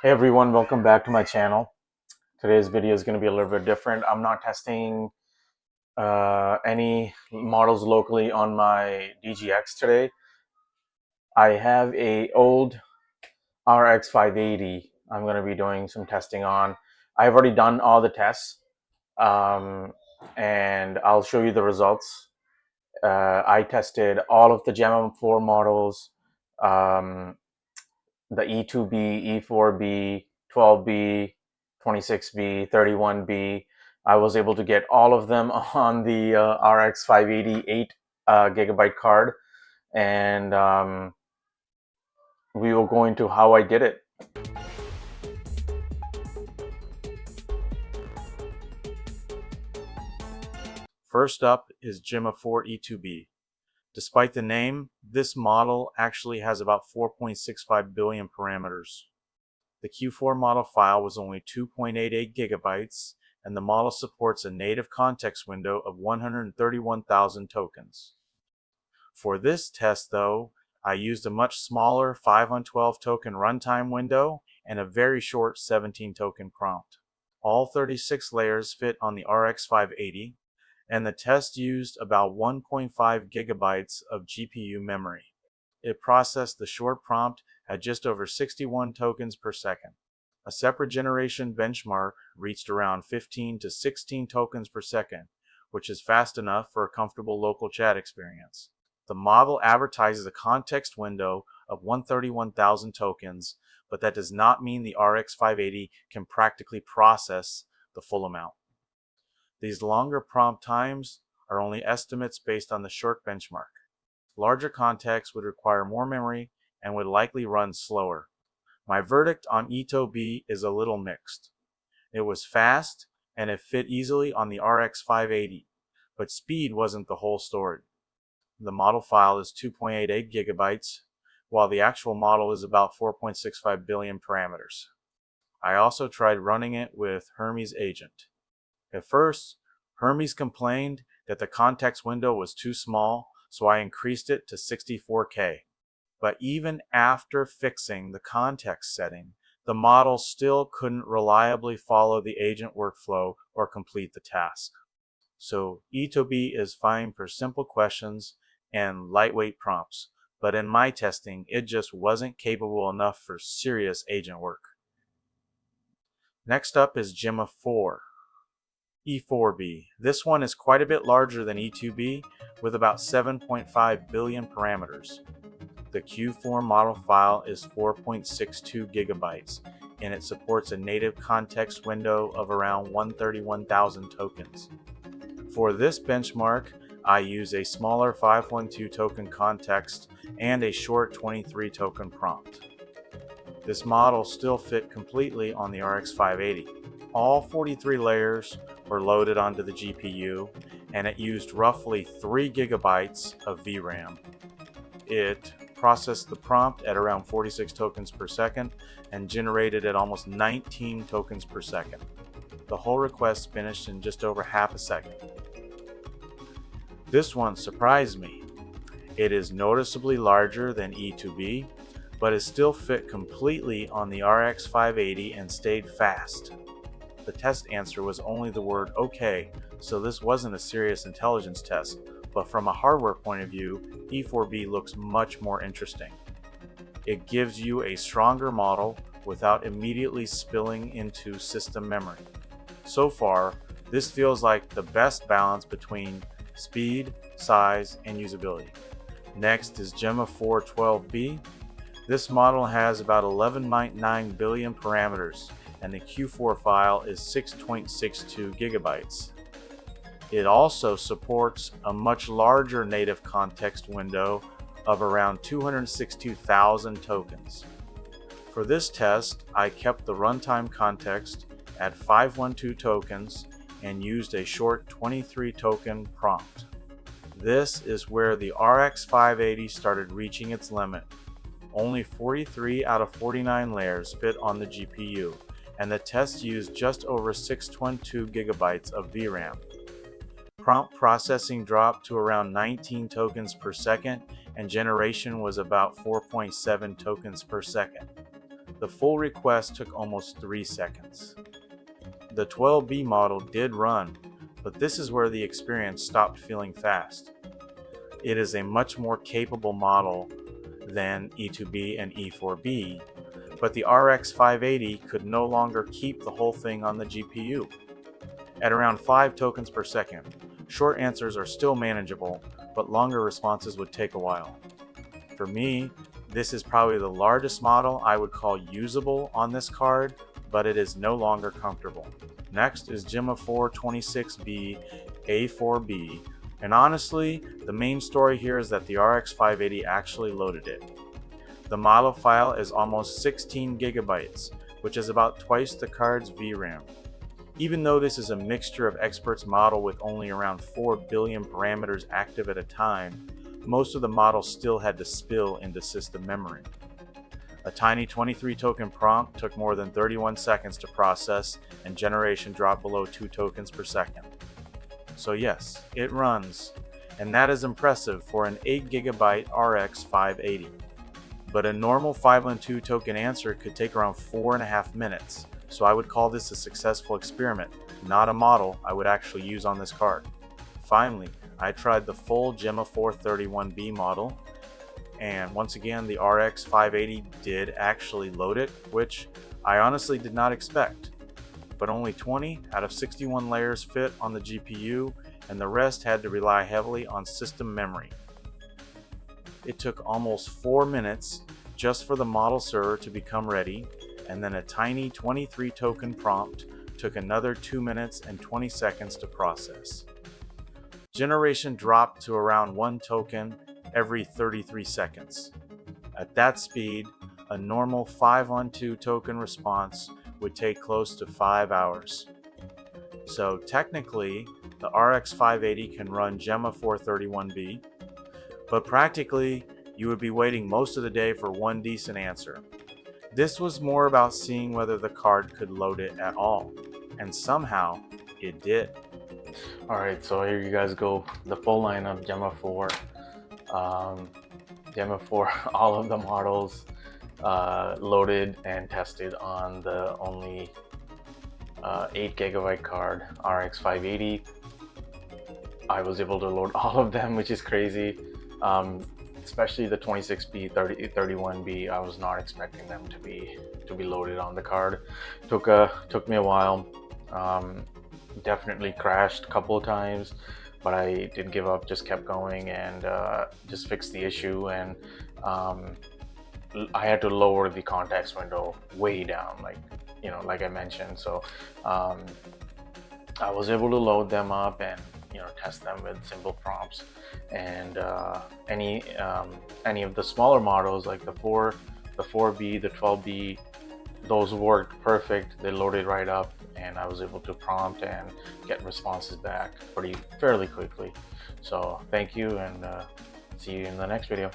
Hey everyone, welcome back to my channel. Today's video is going to be a little bit different. I'm not testing any models locally on my DGX today. I have a old RX 580 I'm going to be doing some testing on. I've already done all the tests um, and I'll show you the results. I tested all of the Gemma 4 models, um, the E2B, E4B, 12B, 26B, 31B. I was able to get all of them on the RX 588 gigabyte card, and we will go into how I did it. First up is Gemma 4 E2B. Despite the name, this model actually has about 4.65 billion parameters. The Q4 model file was only 2.88 gigabytes, and the model supports a native context window of 131,000 tokens. For this test, though, I used a much smaller 512 token runtime window and a very short 17 token prompt. All 36 layers fit on the RX 580, and the test used about 1.5 gigabytes of GPU memory. It processed the short prompt at just over 61 tokens per second. A separate generation benchmark reached around 15 to 16 tokens per second, which is fast enough for a comfortable local chat experience. The model advertises a context window of 131,000 tokens, but that does not mean the RX 580 can practically process the full amount. These longer prompt times are only estimates based on the short benchmark. Larger contexts would require more memory and would likely run slower. My verdict on E2B is a little mixed. It was fast and it fit easily on the RX 580, but speed wasn't the whole story. The model file is 2.88 gigabytes, while the actual model is about 4.65 billion parameters. I also tried running it with Hermes Agent. At first, Hermes complained that the context window was too small, so I increased it to 64K. But even after fixing the context setting, the model still couldn't reliably follow the agent workflow or complete the task. So E2B is fine for simple questions and lightweight prompts, but in my testing, it just wasn't capable enough for serious agent work. Next up is Gemma 4. E4B. This one is quite a bit larger than E2B with about 7.5 billion parameters. The Q4 model file is 4.62 gigabytes and it supports a native context window of around 131,000 tokens. For this benchmark, I use a smaller 512 token context and a short 23 token prompt. This model still fit completely on the RX 580. All 43 layers were loaded onto the GPU, and it used roughly 3 gigabytes of VRAM. It processed the prompt at around 46 tokens per second and generated at almost 19 tokens per second. The whole request finished in just over half a second. This one surprised me. It is noticeably larger than E2B, but it still fit completely on the RX 580 and stayed fast. The test answer was only the word OK, so this wasn't a serious intelligence test, but from a hardware point of view, E4B looks much more interesting. It gives you a stronger model without immediately spilling into system memory. So far, this feels like the best balance between speed, size, and usability. Next is Gemma 4 12B. This model has about 11.9 billion parameters, and the Q4 file is 6.62 gigabytes. It also supports a much larger native context window of around 262,000 tokens. For this test, I kept the runtime context at 512 tokens and used a short 23 token prompt. This is where the RX 580 started reaching its limit. Only 43 out of 49 layers fit on the GPU, and the test used just over 612 gigabytes of VRAM. Prompt processing dropped to around 19 tokens per second, and generation was about 4.7 tokens per second. The full request took almost 3 seconds. The 12B model did run, but this is where the experience stopped feeling fast. It is a much more capable model than E2B and E4B, but the RX 580 could no longer keep the whole thing on the GPU. At around 5 tokens per second, short answers are still manageable, but longer responses would take a while. For me, this is probably the largest model I would call usable on this card, but it is no longer comfortable. Next is Gemma 4 26B A4B, and honestly, the main story here is that the RX 580 actually loaded it. The model file is almost 16 gigabytes, which is about twice the card's VRAM. Even though this is a mixture of experts model with only around 4 billion parameters active at a time, most of the model still had to spill into system memory. A tiny 23 token prompt took more than 31 seconds to process, and generation dropped below 2 tokens per second. So yes, it runs, and that is impressive for an 8 GB RX 580. But a normal 512 token answer could take around 4.5 minutes, so I would call this a successful experiment, not a model I would actually use on this card. Finally, I tried the full Gemma 431B model, and once again the RX 580 did actually load it, which I honestly did not expect. But only 20 out of 61 layers fit on the GPU, and the rest had to rely heavily on system memory. It took almost 4 minutes just for the model server to become ready, and then a tiny 23 token prompt took another 2 minutes and 20 seconds to process. Generation dropped to around 1 token every 33 seconds. At that speed, a normal 512 token response would take close to 5 hours. So technically, the RX 580 can run Gemma 431B, but practically, you would be waiting most of the day for one decent answer. This was more about seeing whether the card could load it at all, and somehow it did. Alright, so here you guys go, the full line of Gemma 4. Gemma 4, all of the models loaded and tested on the only 8 GB card, RX 580. I was able to load all of them, which is crazy. Especially the 26B, 31B. I was not expecting them to be loaded on the card. Took me a while. Definitely crashed a couple of times, but I didn't give up, just kept going, and just fixed the issue. And I had to lower the context window way down, like I mentioned. So I was able to load them up and test them with simple prompts. And any of the smaller models like the 4B, the 12B, those worked perfect. They loaded right up, and I was able to prompt and get responses back fairly quickly. So thank you, and see you in the next video.